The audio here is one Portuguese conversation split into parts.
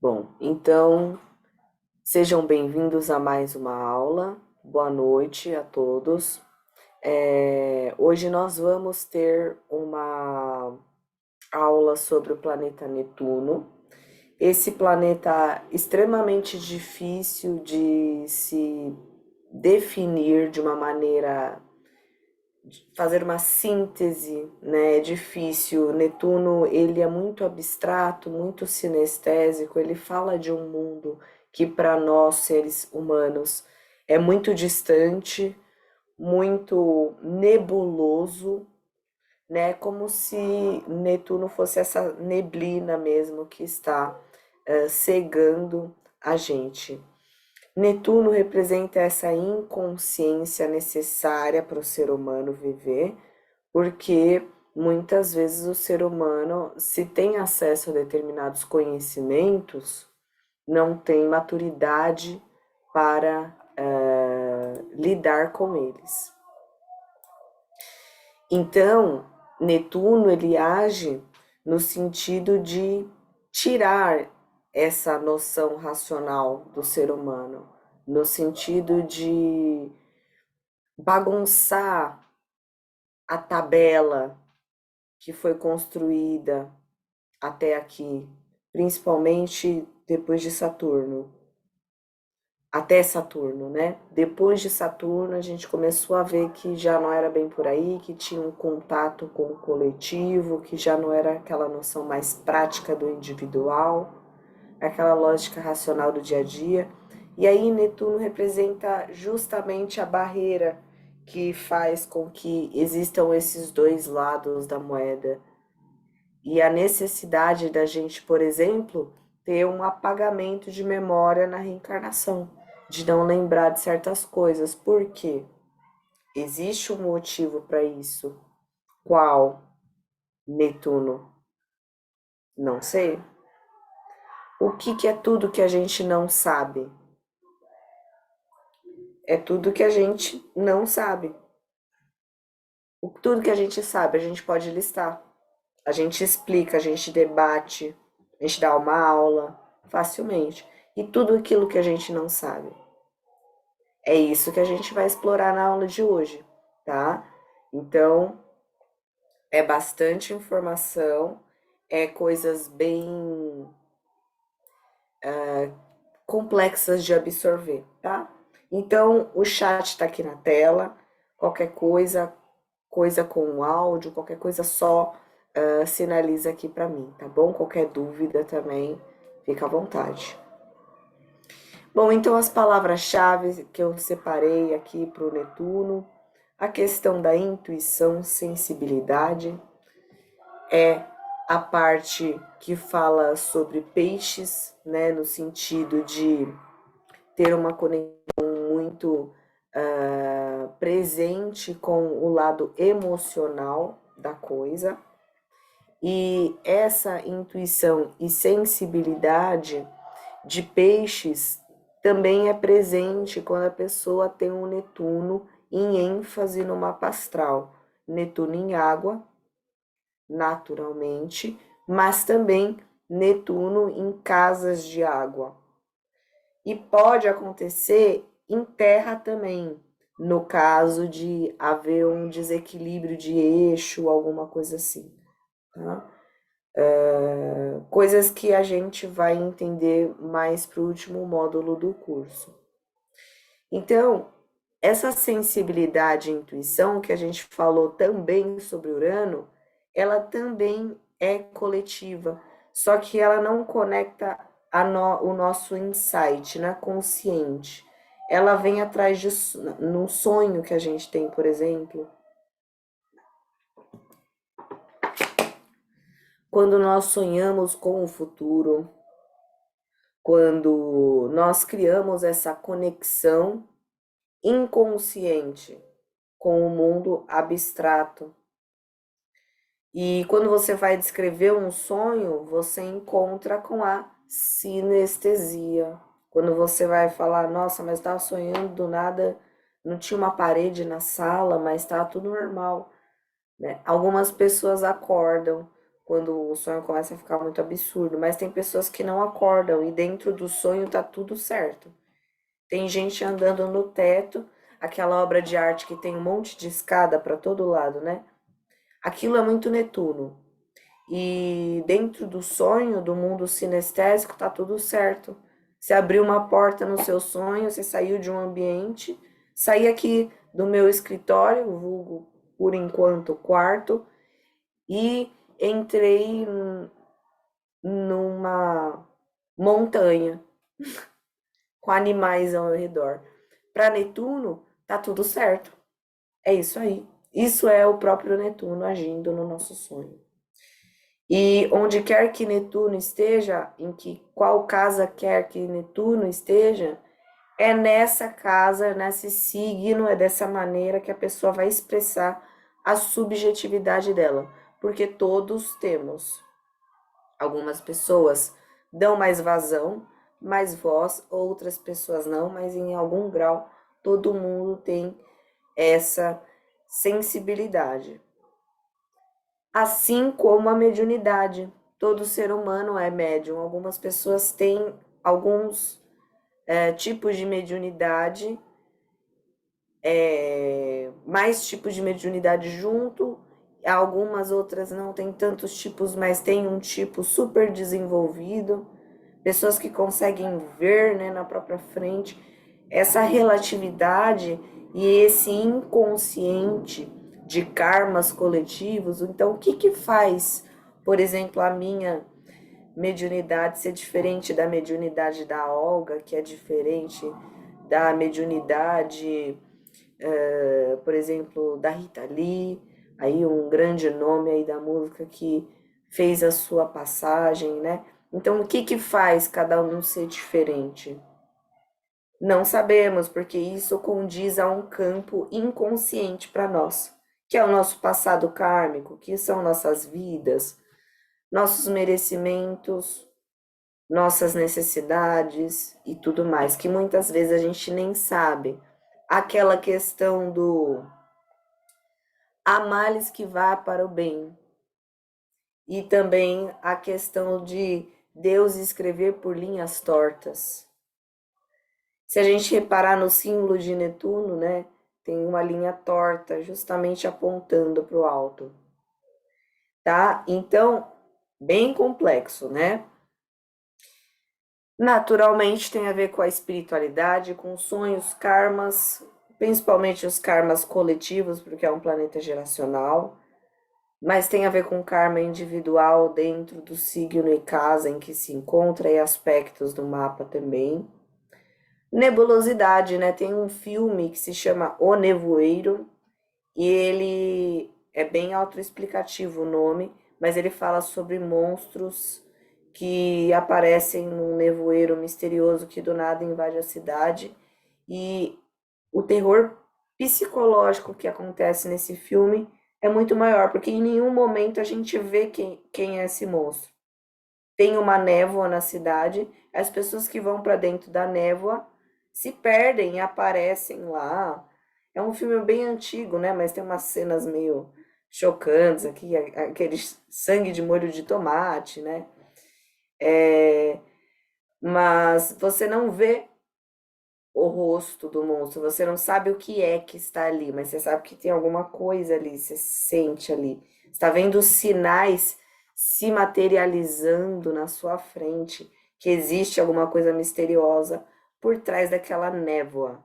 Bom, então sejam bem-vindos a mais uma aula. Boa noite a todos. Hoje nós vamos ter uma aula sobre o planeta Netuno. Esse planeta extremamente difícil de se definir de uma maneira, fazer uma síntese, né? É difícil. Netuno, ele é muito abstrato, muito sinestésico, ele fala de um mundo que para nós seres humanos é muito distante, muito nebuloso, né? Como se Netuno fosse essa neblina mesmo que está cegando a gente. Netuno representa essa inconsciência necessária para o ser humano viver, porque muitas vezes o ser humano, se tem acesso a determinados conhecimentos, não tem maturidade para lidar com eles. Então, Netuno ele age no sentido de tirar essa noção racional do ser humano, no sentido de bagunçar a tabela que foi construída até aqui, principalmente depois de Saturno, até Saturno, né? Depois de Saturno, a gente começou a ver que já não era bem por aí, que tinha um contato com o coletivo, que já não era aquela noção mais prática do individual, aquela lógica racional do dia a dia. E aí Netuno representa justamente a barreira que faz com que existam esses dois lados da moeda. E a necessidade da gente, por exemplo, ter um apagamento de memória na reencarnação, de não lembrar de certas coisas. Por quê? Existe um motivo para isso. Qual? Netuno? Não sei. O que é tudo que a gente não sabe? É tudo que a gente não sabe. Tudo que a gente sabe, a gente pode listar. A gente explica, a gente debate, a gente dá uma aula facilmente. E tudo aquilo que a gente não sabe. É isso que a gente vai explorar na aula de hoje, tá? Então, é bastante informação, é coisas bem complexas de absorver, tá? Então, o chat está aqui na tela, qualquer coisa, coisa com áudio, qualquer coisa só sinaliza aqui para mim, tá bom? Qualquer dúvida também, fica à vontade. Bom, então as palavras-chave que eu separei aqui para o Netuno, a questão da intuição, sensibilidade, é a parte que fala sobre peixes, né, no sentido de ter uma conexão muito presente com o lado emocional da coisa. E essa intuição e sensibilidade de peixes também é presente quando a pessoa tem um Netuno em ênfase no mapa astral. Netuno em água, naturalmente, mas também Netuno em casas de água. E pode acontecer em terra também, no caso de haver um desequilíbrio de eixo, alguma coisa assim. Tá? Coisas que a gente vai entender mais para o último módulo do curso. Então, essa sensibilidade e intuição que a gente falou também sobre Urano, ela também é coletiva, só que ela não conecta o nosso insight, né, consciente. Ela vem atrás de num sonho que a gente tem, por exemplo, quando nós sonhamos com o futuro, quando nós criamos essa conexão inconsciente com o mundo abstrato. E quando você vai descrever um sonho, você encontra com a sinestesia. Quando você vai falar, nossa, mas estava sonhando do nada, não tinha uma parede na sala, mas estava tudo normal, né? Algumas pessoas acordam quando o sonho começa a ficar muito absurdo, mas tem pessoas que não acordam e dentro do sonho tá tudo certo. Tem gente andando no teto, aquela obra de arte que tem um monte de escada para todo lado, né? Aquilo é muito Netuno. E dentro do sonho, do mundo sinestésico, tá tudo certo. Você abriu uma porta no seu sonho, você saiu de um ambiente, saí aqui do meu escritório, vulgo por enquanto quarto, e entrei numa montanha com animais ao redor. Para Netuno, tá tudo certo. É isso aí. Isso é o próprio Netuno agindo no nosso sonho. E onde quer que Netuno esteja, em que qual casa quer que Netuno esteja, é nessa casa, nesse signo, é dessa maneira que a pessoa vai expressar a subjetividade dela, porque todos temos. Algumas pessoas dão mais vazão, mais voz, outras pessoas não, mas em algum grau todo mundo tem essa sensibilidade. Assim como a mediunidade. Todo ser humano é médium. Algumas pessoas têm alguns tipos de mediunidade, mais tipos de mediunidade junto. Algumas outras não têm tantos tipos, mas têm um tipo super desenvolvido. Pessoas que conseguem ver, né, na própria frente essa relatividade e esse inconsciente de karmas coletivos. Então, o que que faz, por exemplo, a minha mediunidade ser diferente da mediunidade da Olga, que é diferente da mediunidade, por exemplo, da Rita Lee, aí um grande nome aí da música que fez a sua passagem, né? Então, o que que faz cada um ser diferente? Não sabemos, porque isso condiz a um campo inconsciente para nós, que é o nosso passado kármico, que são nossas vidas, nossos merecimentos, nossas necessidades e tudo mais, que muitas vezes a gente nem sabe. Aquela questão do há males que vá para o bem, e também a questão de Deus escrever por linhas tortas. Se a gente reparar no símbolo de Netuno, né, tem uma linha torta justamente apontando para o alto, tá? Então, bem complexo, né? Naturalmente tem a ver com a espiritualidade, com sonhos, karmas, principalmente os karmas coletivos, porque é um planeta geracional, mas tem a ver com karma individual dentro do signo e casa em que se encontra e aspectos do mapa também. Nebulosidade, né? Tem um filme que se chama O Nevoeiro e ele é bem autoexplicativo o nome, mas ele fala sobre monstros que aparecem num nevoeiro misterioso que do nada invade a cidade e o terror psicológico que acontece nesse filme é muito maior, porque em nenhum momento a gente vê quem é esse monstro. Tem uma névoa na cidade, as pessoas que vão para dentro da névoa se perdem e aparecem lá. É um filme bem antigo, né? Mas tem umas cenas meio chocantes aqui, aquele sangue de molho de tomate, né? Mas você não vê o rosto do monstro, você não sabe o que é que está ali, mas você sabe que tem alguma coisa ali, você sente ali. Você está vendo os sinais se materializando na sua frente, que existe alguma coisa misteriosa por trás daquela névoa,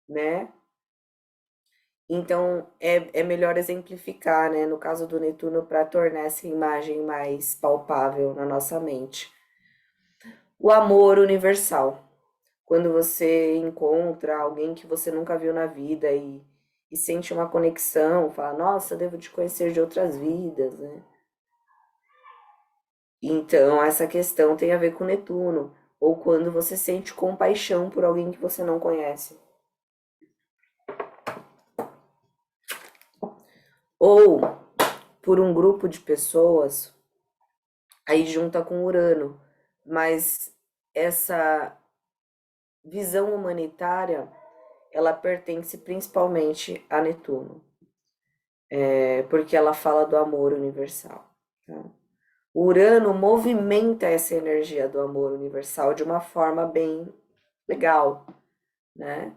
né? Então é melhor exemplificar, né, no caso do Netuno, para tornar essa imagem mais palpável na nossa mente. O amor universal. Quando você encontra alguém que você nunca viu na vida e sente uma conexão, fala, nossa, devo te conhecer de outras vidas, né? Então, essa questão tem a ver com Netuno. Ou quando você sente compaixão por alguém que você não conhece. Ou por um grupo de pessoas, aí junta com Urano. Mas essa visão humanitária, ela pertence principalmente a Netuno. Porque ela fala do amor universal. Tá? O Urano movimenta essa energia do amor universal de uma forma bem legal, né?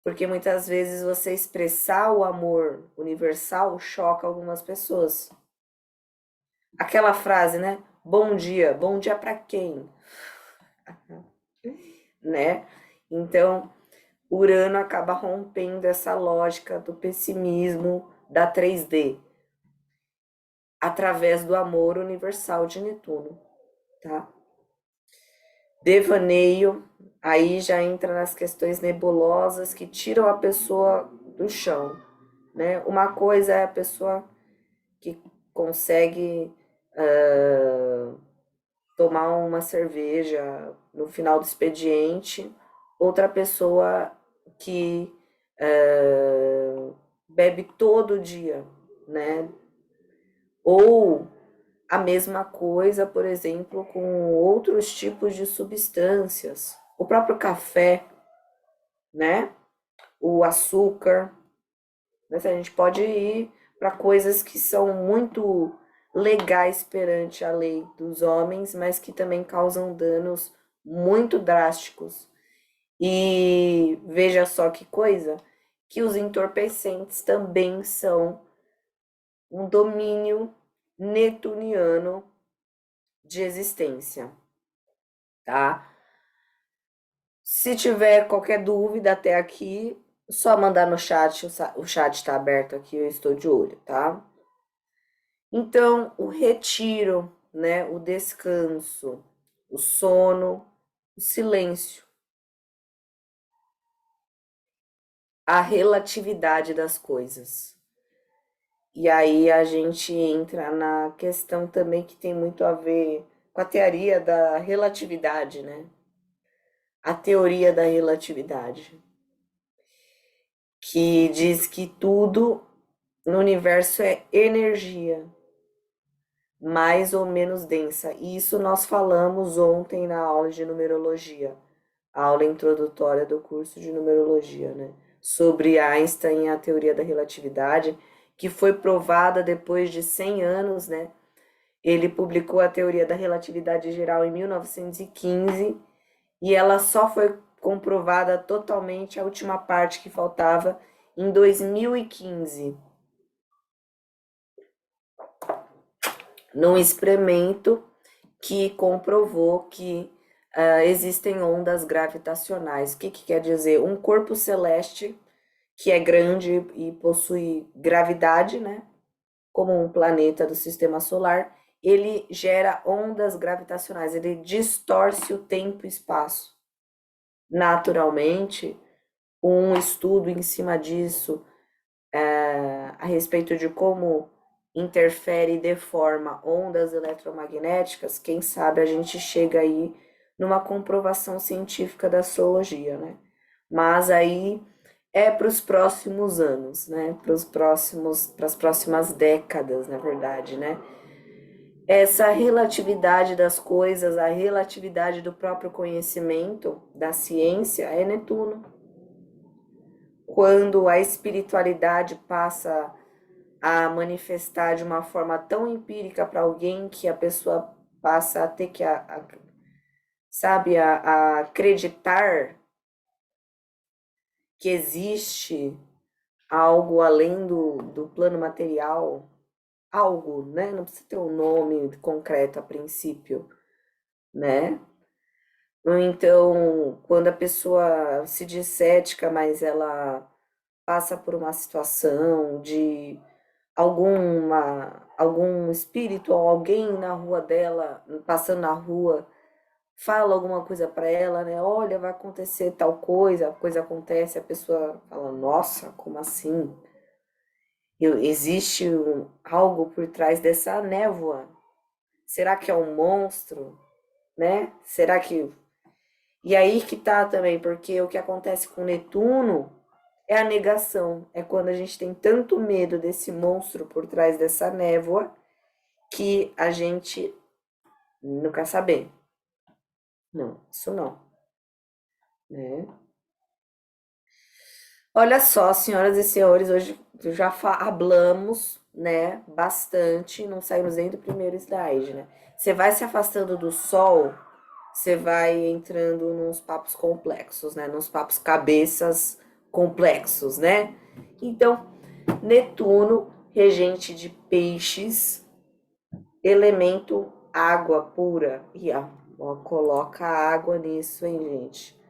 Porque muitas vezes você expressar o amor universal choca algumas pessoas. Aquela frase, né? Bom dia para quem? Né? Então, Urano acaba rompendo essa lógica do pessimismo da 3D através do amor universal de Netuno, tá? Devaneio, aí já entra nas questões nebulosas que tiram a pessoa do chão, né? Uma coisa é a pessoa que consegue tomar uma cerveja no final do expediente, outra pessoa que bebe todo dia, né? Ou a mesma coisa, por exemplo, com outros tipos de substâncias. O próprio café, né? O açúcar. Né? A gente pode ir para coisas que são muito legais perante a lei dos homens, mas que também causam danos muito drásticos. E veja só que coisa, que os entorpecentes também são um domínio netuniano de existência, tá? Se tiver qualquer dúvida até aqui, só mandar no chat, o chat está aberto aqui, eu estou de olho, tá? Então, o retiro, né, o descanso, o sono, o silêncio, a relatividade das coisas. E aí a gente entra na questão também que tem muito a ver com a teoria da relatividade, né? A teoria da relatividade, que diz que tudo no universo é energia, mais ou menos densa. E isso nós falamos ontem na aula de numerologia, a aula introdutória do curso de numerologia, né? Sobre Einstein e a teoria da relatividade, que foi provada depois de 100 anos, né? Ele publicou a teoria da relatividade geral em 1915 e ela só foi comprovada totalmente, a última parte que faltava, em 2015, num experimento que comprovou que existem ondas gravitacionais. O que, que quer dizer? Um corpo celeste que é grande e possui gravidade, né? Como um planeta do sistema solar, ele gera ondas gravitacionais, ele distorce o tempo e espaço. Naturalmente, um estudo em cima disso, a respeito de como interfere e deforma ondas eletromagnéticas, quem sabe a gente chega aí numa comprovação científica da astrologia, né? Mas aí é para os próximos anos, né? Para as próximas décadas, na verdade, né? Essa relatividade das coisas, a relatividade do próprio conhecimento, da ciência, é Netuno. Quando a espiritualidade passa a manifestar de uma forma tão empírica para alguém que a pessoa passa a ter que, sabe, a acreditar que existe algo além do plano material, algo, né? Não precisa ter um nome concreto a princípio, né? Então, quando a pessoa se diz cética, mas ela passa por uma situação de algum espírito ou alguém na rua dela, passando na rua, fala alguma coisa para ela, né? Olha, vai acontecer tal coisa, a coisa acontece, a pessoa fala, nossa, como assim? Existe algo por trás dessa névoa? Será que é um monstro, né? Será que... E aí que tá também, porque o que acontece com Netuno é a negação, é quando a gente tem tanto medo desse monstro por trás dessa névoa que a gente não quer saber. Não, isso não, né? Olha só, senhoras e senhores, hoje já hablamos, né, bastante, não saímos nem do primeiro slide, né? Você vai se afastando do Sol, você vai entrando nos papos complexos, né? Nos papos cabeças complexos, né? Então, Netuno, regente de peixes, elemento água pura. E ó, coloca água nisso, hein, gente?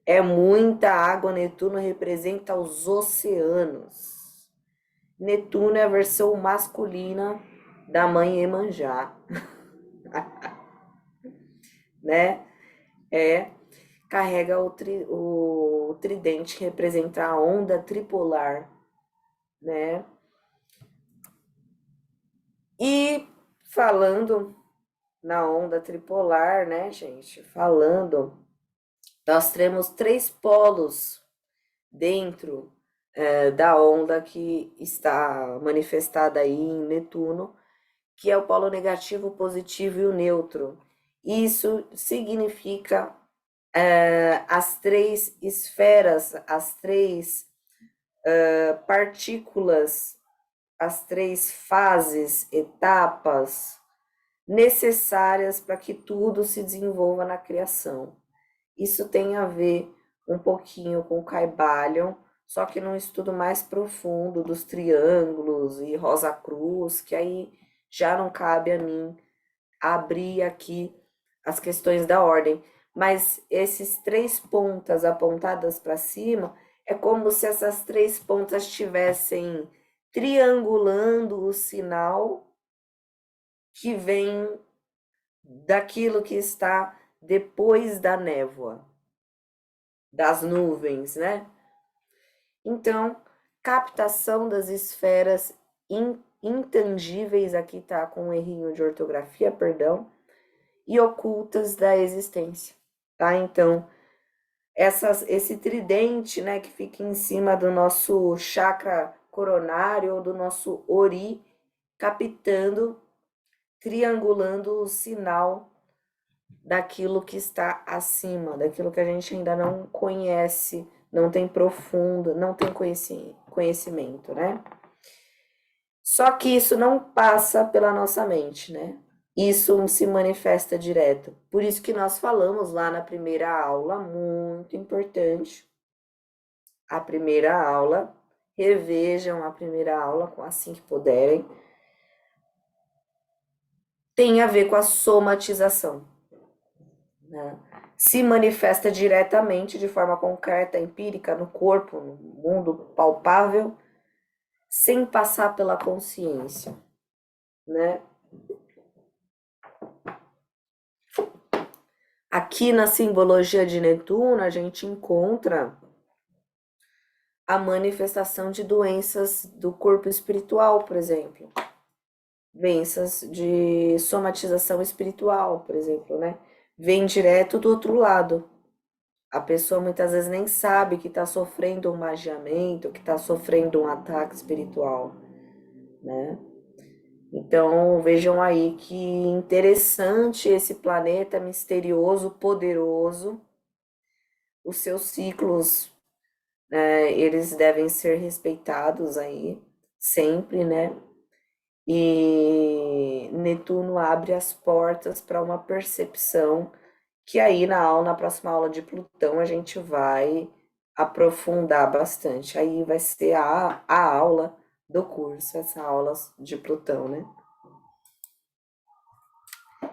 É muita água. Netuno representa os oceanos. Netuno é a versão masculina da mãe Iemanjá, né? Carrega o tridente que representa a onda tripolar, né? E falando na onda tripolar, né, gente? Falando, nós temos três polos dentro da onda que está manifestada aí em Netuno, que é o polo negativo, o positivo e o neutro. Isso significa as três esferas, as três partículas, as três fases, etapas necessárias para que tudo se desenvolva na criação. Isso tem a ver um pouquinho com Caibalion, só que num estudo mais profundo dos triângulos e Rosa Cruz, que aí já não cabe a mim abrir aqui as questões da ordem. Mas esses três pontas apontadas para cima é como se essas três pontas estivessem triangulando o sinal que vem daquilo que está depois da névoa, das nuvens, né? Então, captação das esferas intangíveis, aqui tá com um errinho de ortografia, perdão, e ocultas da existência, tá? Então, esse tridente, né, que fica em cima do nosso chakra coronário ou do nosso ori, captando, triangulando o sinal daquilo que está acima, daquilo que a gente ainda não conhece, não tem profundo, não tem conhecimento, né? Só que isso não passa pela nossa mente, né? Isso se manifesta direto. Por isso que nós falamos lá na primeira aula, muito importante, a primeira aula, revejam a primeira aula assim que puderem, tem a ver com a somatização, né? Se manifesta diretamente, de forma concreta, empírica, no corpo, no mundo palpável, sem passar pela consciência, né? Aqui na simbologia de Netuno, a gente encontra a manifestação de doenças do corpo espiritual, por exemplo. Doenças de somatização espiritual, por exemplo, né? Vem direto do outro lado. A pessoa muitas vezes nem sabe que está sofrendo um magiamento, que está sofrendo um ataque espiritual, né? Então vejam aí que interessante esse planeta misterioso, poderoso. Os seus ciclos, eles devem ser respeitados aí, sempre, né? E Netuno abre as portas para uma percepção que aí na próxima aula de Plutão, a gente vai aprofundar bastante. Aí vai ser a aula do curso, essa aula de Plutão, né?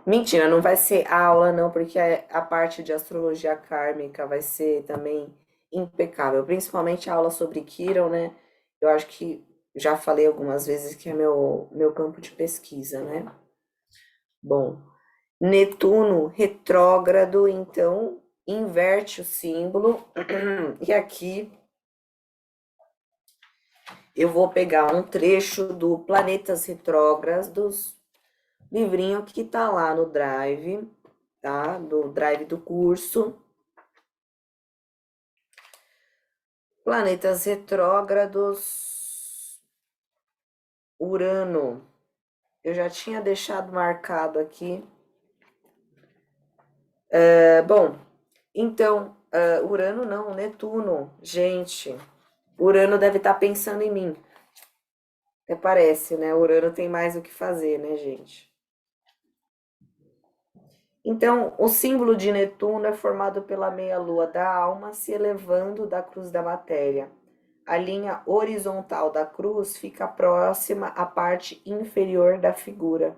Mentira, não vai ser a aula não, porque a parte de astrologia kármica vai ser também impecável, principalmente a aula sobre Quiron, né? Eu acho que já falei algumas vezes que é meu campo de pesquisa, né? Bom, Netuno retrógrado, então, inverte o símbolo. E aqui eu vou pegar um trecho do Planetas Retrógrados, livrinho que tá lá no Drive, tá? Do Drive do curso. Planetas retrógrados, Urano. Eu já tinha deixado marcado aqui. Bom, então, Urano não, Netuno. Gente, Urano deve estar pensando em mim. Até parece, né? Urano tem mais o que fazer, né, gente? Então, o símbolo de Netuno é formado pela meia-lua da alma se elevando da cruz da matéria. A linha horizontal da cruz fica próxima à parte inferior da figura,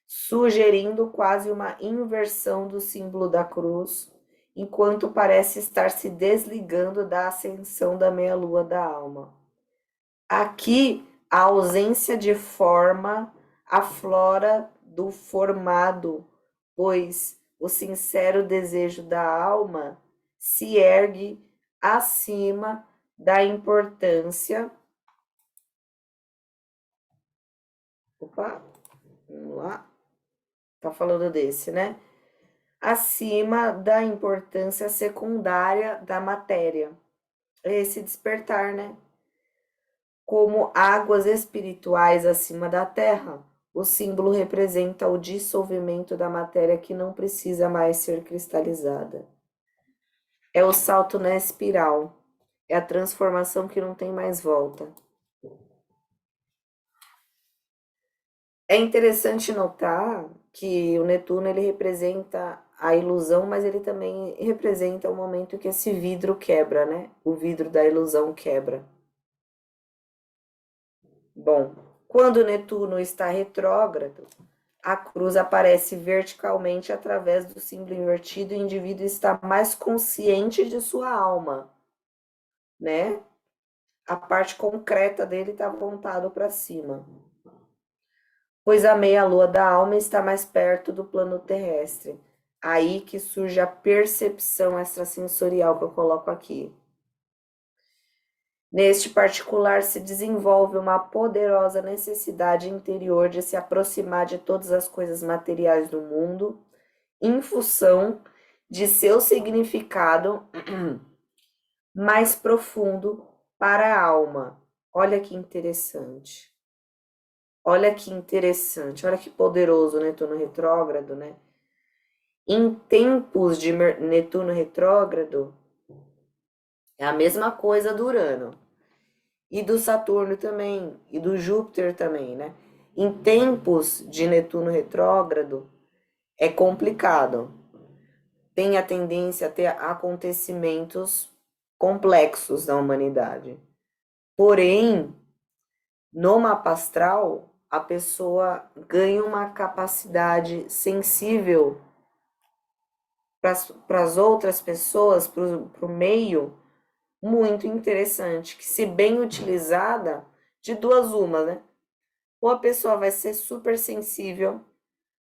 sugerindo quase uma inversão do símbolo da cruz, enquanto parece estar se desligando da ascensão da meia-lua da alma. Aqui, a ausência de forma aflora do formado, pois o sincero desejo da alma se ergue acima da importância. Opa, vamos lá. Tá falando desse, né? Acima da importância secundária da matéria. Esse despertar, né? Como águas espirituais acima da terra, o símbolo representa o dissolvimento da matéria que não precisa mais ser cristalizada. É o salto na espiral, é a transformação que não tem mais volta. É interessante notar que o Netuno ele representa a ilusão, mas ele também representa o momento que esse vidro quebra, né? O vidro da ilusão quebra. Bom, quando Netuno está retrógrado, a cruz aparece verticalmente através do símbolo invertido e o indivíduo está mais consciente de sua alma, né? A parte concreta dele está apontado para cima. Pois a meia-lua da alma está mais perto do plano terrestre. Aí que surge a percepção extrasensorial que eu coloco aqui. Neste particular se desenvolve uma poderosa necessidade interior de se aproximar de todas as coisas materiais do mundo, em função de seu significado mais profundo para a alma. Olha que interessante. Olha que interessante, olha que poderoso o Netuno retrógrado, né? Em tempos de Netuno retrógrado, é a mesma coisa do Urano. E do Saturno também, e do Júpiter também, né? Em tempos de Netuno retrógrado, é complicado. Tem a tendência a ter acontecimentos complexos na humanidade. Porém, no mapa astral, a pessoa ganha uma capacidade sensível para as outras pessoas, para o meio, muito interessante, que se bem utilizada, de duas uma, né? Ou a pessoa vai ser super sensível,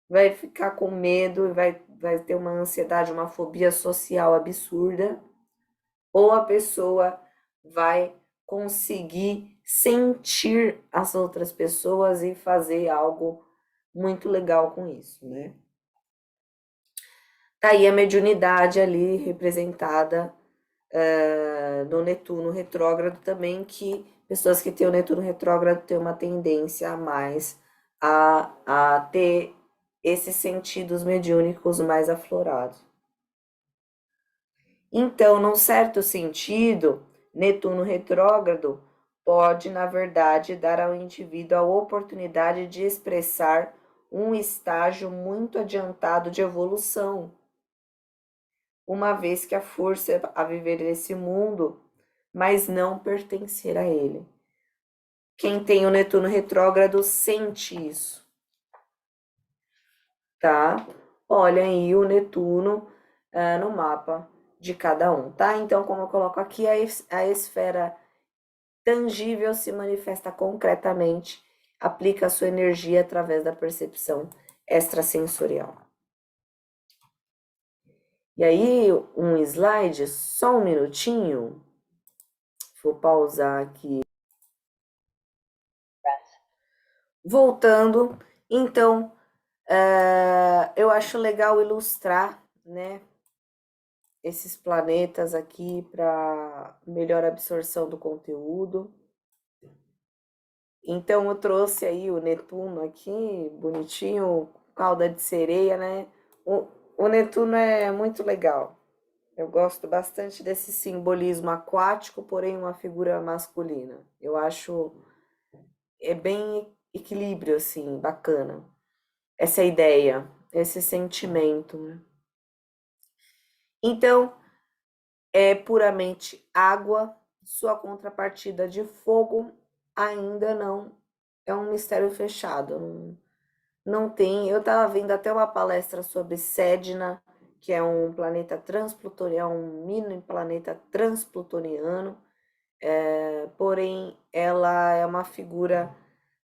vai ficar com medo, vai ter uma ansiedade, uma fobia social absurda, ou a pessoa vai conseguir sentir as outras pessoas e fazer algo muito legal com isso, né? Tá aí a mediunidade ali representada no Netuno retrógrado também, que pessoas que têm o Netuno retrógrado têm uma tendência a mais a ter esses sentidos mediúnicos mais aflorados. Então, num certo sentido, Netuno retrógrado pode, na verdade, dar ao indivíduo a oportunidade de expressar um estágio muito adiantado de evolução, uma vez que a força a viver nesse mundo, mas não pertencer a ele. Quem tem o Netuno retrógrado sente isso, tá? Olha aí o Netuno no mapa de cada um, tá? Então, como eu coloco aqui, a esfera tangível se manifesta concretamente, aplica a sua energia através da percepção extrasensorial. E aí, um slide, só um minutinho. Vou pausar aqui. Voltando, então, eu acho legal ilustrar, né, esses planetas aqui para melhor absorção do conteúdo. Então, eu trouxe aí o Netuno aqui, bonitinho, cauda de sereia, né? O Netuno é muito legal. Eu gosto bastante desse simbolismo aquático, porém uma figura masculina. Eu acho é bem equilíbrio, assim, bacana. Essa ideia, esse sentimento, né? Então, é puramente água, sua contrapartida de fogo ainda não é um mistério fechado. Não tem. Eu estava vendo até uma palestra sobre Sedna, que é um planeta transplutoniano, um mini planeta transplutoniano, porém ela é uma figura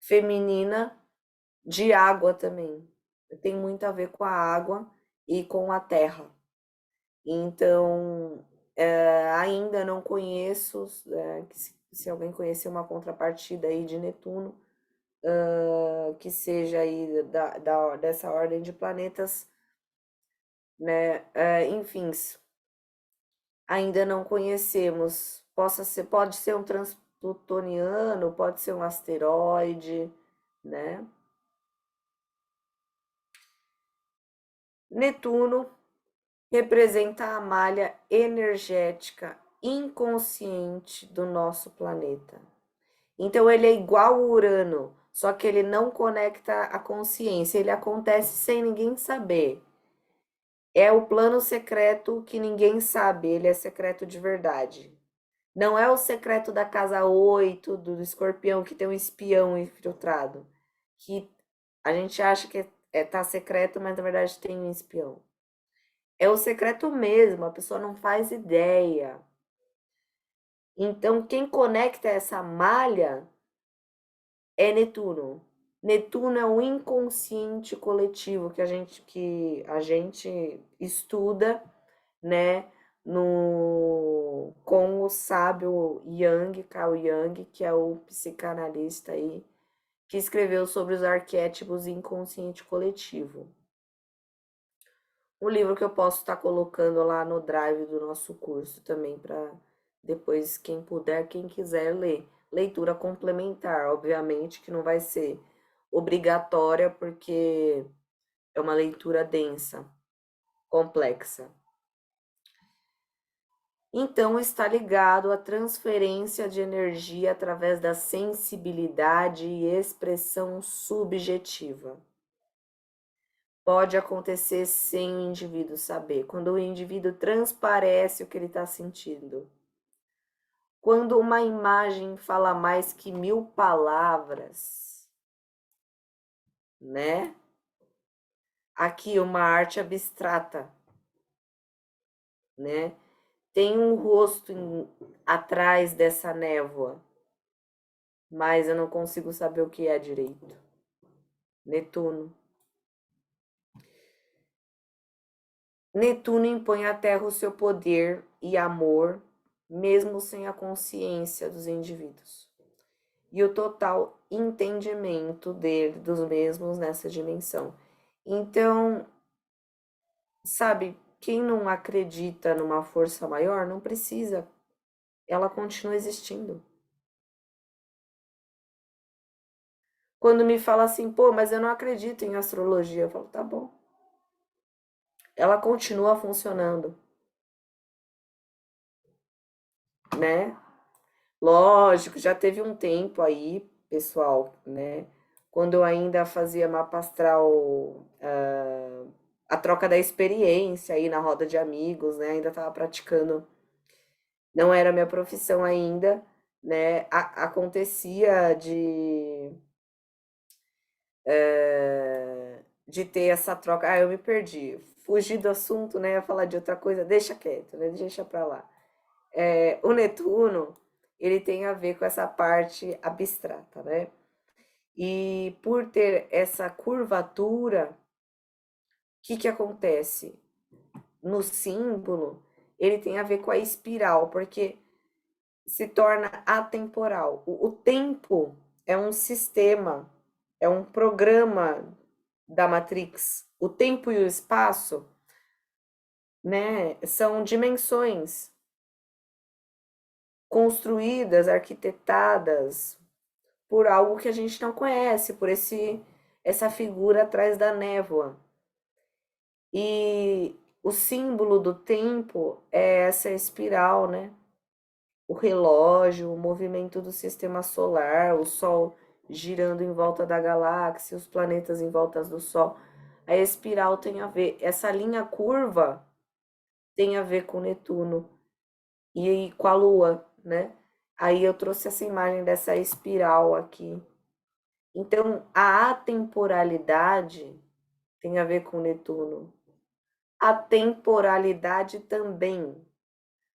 feminina de água também. Tem muito a ver com a água e com a terra. Então, ainda não conheço, que se alguém conhecer uma contrapartida aí de Netuno, que seja aí dessa ordem de planetas, né? Enfim, ainda não conhecemos. Pode ser um transplutoniano, pode ser um asteroide, né? Netuno representa a malha energética inconsciente do nosso planeta. Então ele é igual ao Urano, só que ele não conecta a consciência, ele acontece sem ninguém saber. É o plano secreto que ninguém sabe, ele é secreto de verdade. Não é o secreto da casa 8 do escorpião, que tem um espião infiltrado. Que a gente acha que tá secreto, mas na verdade tem um espião. É o secreto mesmo, a pessoa não faz ideia. Então, quem conecta essa malha é Netuno. Netuno é o inconsciente coletivo que a gente estuda, né, no com o sábio Jung, Carl Jung, que é o psicanalista aí, que escreveu sobre os arquétipos e inconsciente coletivo. Um livro que eu posso estar colocando lá no drive do nosso curso também para depois quem puder, quem quiser ler. Leitura complementar, obviamente que não vai ser obrigatória porque é uma leitura densa, complexa. Então, está ligado à transferência de energia através da sensibilidade e expressão subjetiva. Pode acontecer sem o indivíduo saber, quando o indivíduo transparece o que ele está sentindo. Quando uma imagem fala mais que 1000 palavras, né? Aqui, uma arte abstrata, né? Tem um rosto atrás dessa névoa, mas eu não consigo saber o que é direito. Netuno. Netuno impõe à Terra o seu poder e amor, mesmo sem a consciência dos indivíduos, e o total entendimento dos mesmos nessa dimensão. Então, sabe, quem não acredita numa força maior não precisa, ela continua existindo. Quando me fala assim, pô, mas eu não acredito em astrologia, eu falo, tá bom. Ela continua funcionando, né? Lógico, já teve um tempo aí, pessoal, né? Quando eu ainda fazia mapa astral, a troca da experiência aí na roda de amigos, né? Ainda estava praticando, não era minha profissão ainda, né? Acontecia de ter essa troca. Ah, eu me perdi, fugi do assunto, né? Ia falar de outra coisa, deixa quieto, né? Deixa pra lá. O Netuno, ele tem a ver com essa parte abstrata, né? E por ter essa curvatura, o que acontece? No símbolo, ele tem a ver com a espiral, porque se torna atemporal. O tempo é um sistema, é um programa da Matrix. O tempo e o espaço, né, são dimensões construídas, arquitetadas por algo que a gente não conhece, por essa figura atrás da névoa. E o símbolo do tempo é essa espiral, né? O relógio, o movimento do sistema solar, o Sol girando em volta da galáxia, os planetas em volta do Sol. A espiral tem a ver, essa linha curva tem a ver com Netuno e com a Lua, né? Aí eu trouxe essa imagem dessa espiral aqui. Então, a atemporalidade tem a ver com Netuno. A temporalidade também.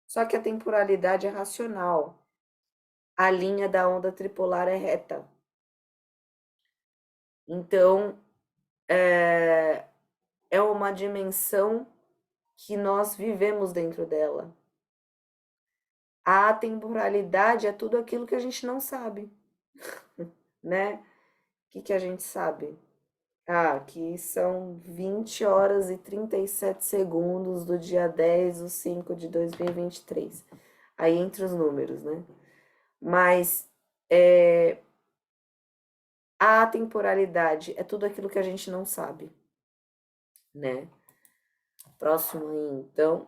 Só que a temporalidade é racional. A linha da onda tripolar é reta. Então, é uma dimensão que nós vivemos dentro dela. A atemporalidade é tudo aquilo que a gente não sabe, né? O que a gente sabe? Ah, que são 20 horas e 37 segundos do dia 10/5 de 2023. Aí entre os números, né? Mas a atemporalidade é tudo aquilo que a gente não sabe, né? Próximo aí, então.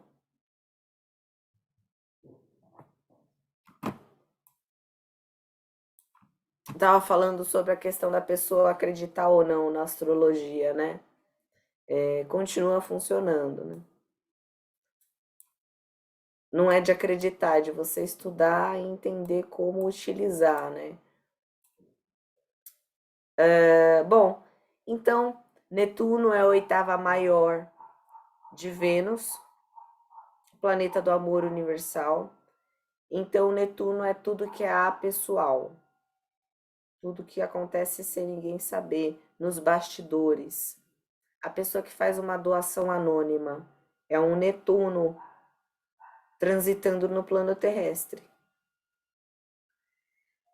Tava falando sobre a questão da pessoa acreditar ou não na astrologia, né? Continua funcionando, né? Não é de acreditar, é de você estudar e entender como utilizar, né? Bom, então, Netuno é a oitava maior de Vênus, planeta do amor universal. Então, Netuno é tudo que é apessoal, tudo que acontece sem ninguém saber, nos bastidores. A pessoa que faz uma doação anônima é um Netuno transitando no plano terrestre.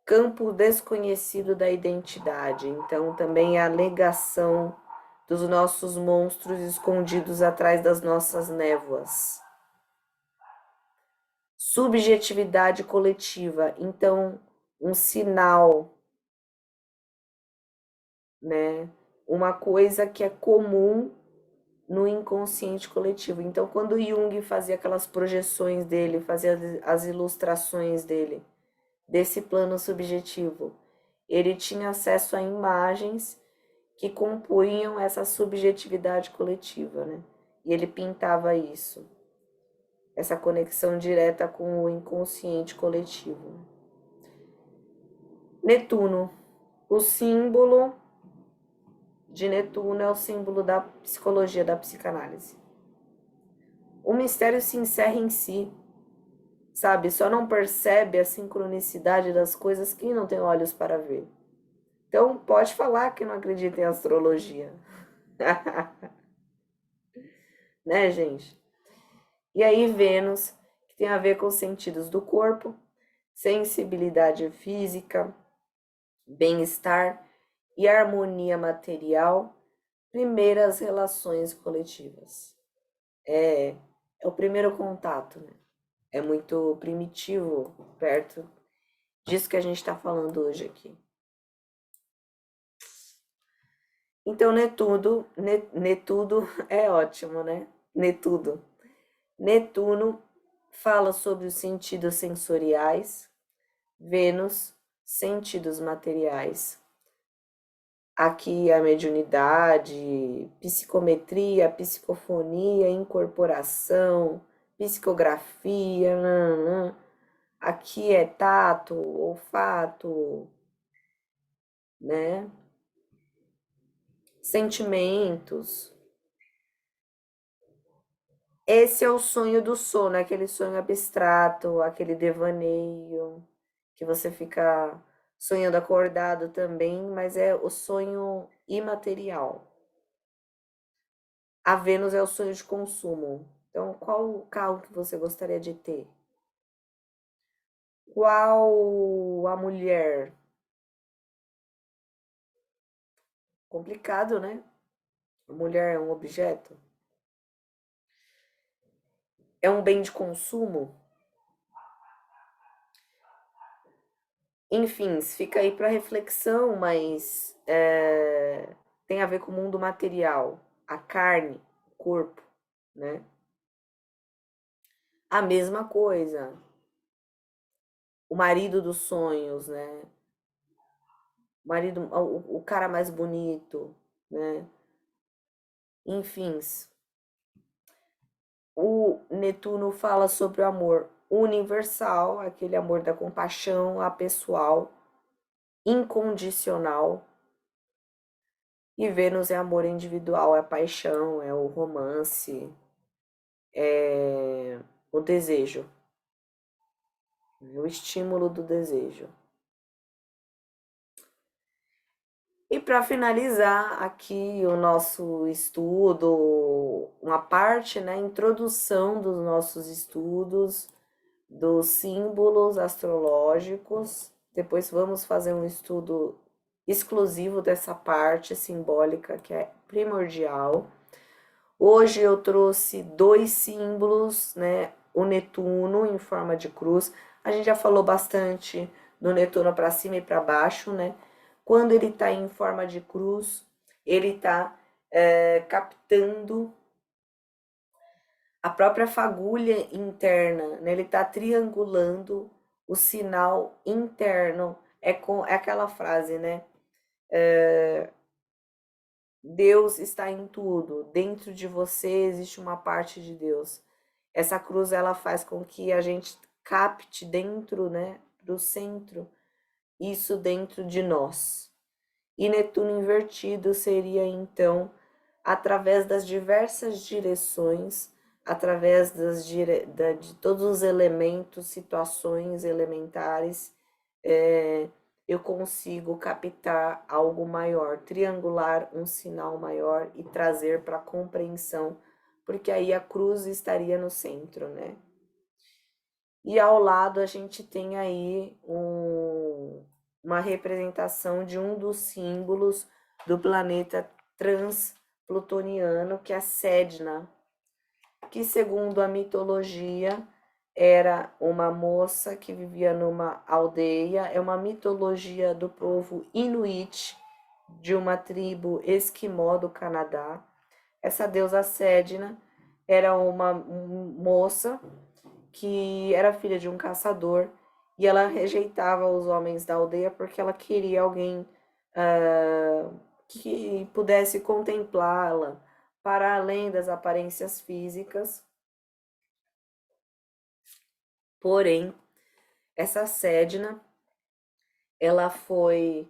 Campo desconhecido da identidade, então também é a negação dos nossos monstros escondidos atrás das nossas névoas. Subjetividade coletiva, então um sinal, né? Uma coisa que é comum no inconsciente coletivo. Então, quando Jung fazia aquelas projeções dele, fazia as ilustrações dele, desse plano subjetivo, ele tinha acesso a imagens que compunham essa subjetividade coletiva, né? E ele pintava isso, essa conexão direta com o inconsciente coletivo. Netuno, o símbolo de Netuno é o símbolo da psicologia, da psicanálise. O mistério se encerra em si, sabe? Só não percebe a sincronicidade das coisas quem não tem olhos para ver. Então, pode falar que não acredita em astrologia. Né, gente? E aí, Vênus, que tem a ver com os sentidos do corpo, sensibilidade física, bem-estar e harmonia material, primeiras relações coletivas. É o primeiro contato, né? É muito primitivo perto disso que a gente está falando hoje aqui. Então, Netudo é ótimo, né? Netuno fala sobre os sentidos sensoriais, Vênus, sentidos materiais. Aqui a mediunidade, psicometria, psicofonia, incorporação, psicografia, aqui é tato, olfato, né? Sentimentos. Esse é o sonho do sono, aquele sonho abstrato, aquele devaneio, que você fica sonhando acordado também, mas é o sonho imaterial. A Vênus é o sonho de consumo. Então, qual o carro que você gostaria de ter? Qual a mulher? Complicado, né? A mulher é um objeto? É um bem de consumo? Enfim, fica aí para reflexão, mas tem a ver com o mundo material, a carne, o corpo, né? A mesma coisa, o marido dos sonhos, né? marido, o cara mais bonito, né? Enfim, o Netuno fala sobre o amor universal, aquele amor da compaixão, apessoal, incondicional. E Vênus é amor individual, é paixão, é o romance, é o desejo, é o estímulo do desejo. E para finalizar aqui o nosso estudo, uma parte, né, introdução dos nossos estudos, dos símbolos astrológicos. Depois vamos fazer um estudo exclusivo dessa parte simbólica que é primordial. Hoje eu trouxe dois símbolos, né? O Netuno em forma de cruz. A gente já falou bastante do Netuno para cima e para baixo, né? Quando ele está em forma de cruz, ele está captando a própria fagulha interna, né? Ele está triangulando o sinal interno. É aquela frase, né? Deus está em tudo. Dentro de você existe uma parte de Deus. Essa cruz ela faz com que a gente capte dentro, né, do centro, isso dentro de nós. E Netuno invertido seria então através das diversas direções, através de todos os elementos, situações elementares, eu consigo captar algo maior, triangular um sinal maior e trazer para a compreensão, porque aí a cruz estaria no centro, né? E ao lado a gente tem aí uma representação de um dos símbolos do planeta transplutoniano, que é a Sedna, que segundo a mitologia era uma moça que vivia numa aldeia, é uma mitologia do povo Inuit, de uma tribo esquimó do Canadá. Essa deusa Sedna era uma moça que era filha de um caçador e ela rejeitava os homens da aldeia porque ela queria alguém que pudesse contemplá-la para além das aparências físicas. Porém, essa Sedna, ela foi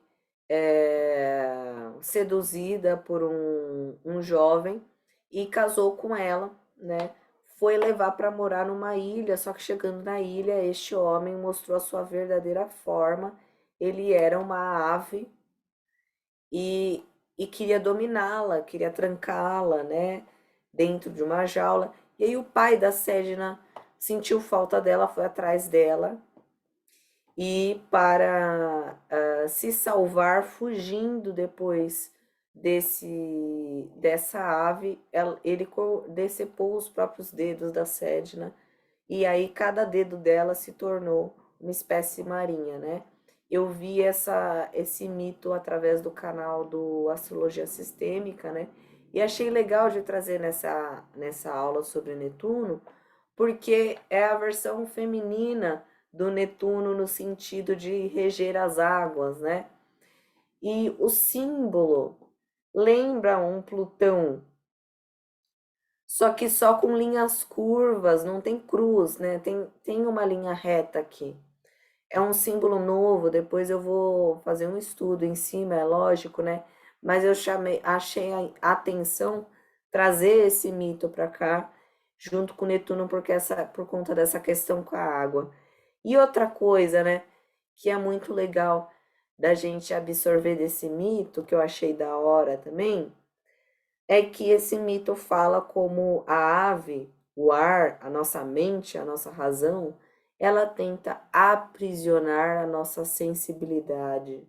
seduzida por um jovem e casou com ela, né? Foi levar para morar numa ilha, só que chegando na ilha, este homem mostrou a sua verdadeira forma. Ele era uma ave e, e queria dominá-la, queria trancá-la, né? Dentro de uma jaula. E aí o pai da Sedna sentiu falta dela, foi atrás dela e para se salvar, fugindo depois dessa ave, ele decepou os próprios dedos da Sedna e aí cada dedo dela se tornou uma espécie marinha, né? Eu vi esse mito através do canal do Astrologia Sistêmica, né? E achei legal de trazer nessa aula sobre Netuno, porque é a versão feminina do Netuno no sentido de reger as águas, né? E o símbolo lembra um Plutão, só que só com linhas curvas, não tem cruz, né? Tem uma linha reta aqui. É um símbolo novo, depois eu vou fazer um estudo em cima, é lógico, né? Mas eu achei a atenção trazer esse mito para cá, junto com Netuno, porque por conta dessa questão com a água. E outra coisa, né, que é muito legal da gente absorver desse mito, que eu achei da hora também, é que esse mito fala como a ave, o ar, a nossa mente, a nossa razão, ela tenta aprisionar a nossa sensibilidade,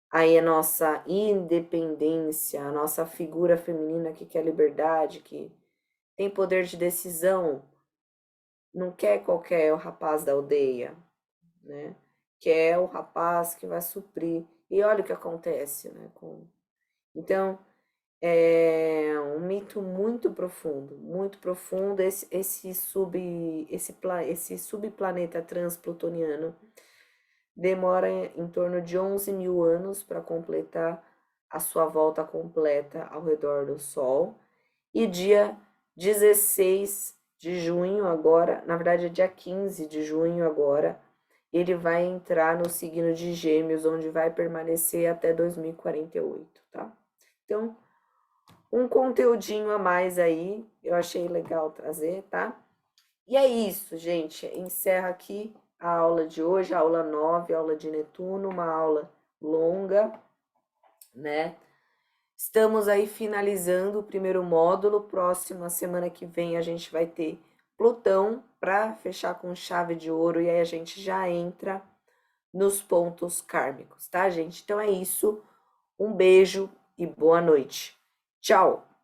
aí a nossa independência, a nossa figura feminina que quer liberdade, que tem poder de decisão, não quer qualquer rapaz da aldeia, né? Quer o rapaz que vai suprir. E olha o que acontece, né? Então, é um mito muito profundo, muito profundo. Esse subplaneta transplutoniano demora em torno de 11 mil anos para completar a sua volta completa ao redor do Sol. E dia 16 de junho agora, na verdade é dia 15 de junho agora, ele vai entrar no signo de Gêmeos, onde vai permanecer até 2048, tá? Então, um conteúdinho a mais aí, eu achei legal trazer, tá? E é isso, gente. Encerra aqui a aula de hoje, a aula 9, a aula de Netuno, uma aula longa, né? Estamos aí finalizando o primeiro módulo. Próxima semana que vem a gente vai ter Plutão para fechar com chave de ouro e aí a gente já entra nos pontos kármicos, tá, gente? Então é isso. Um beijo e boa noite. Tchau!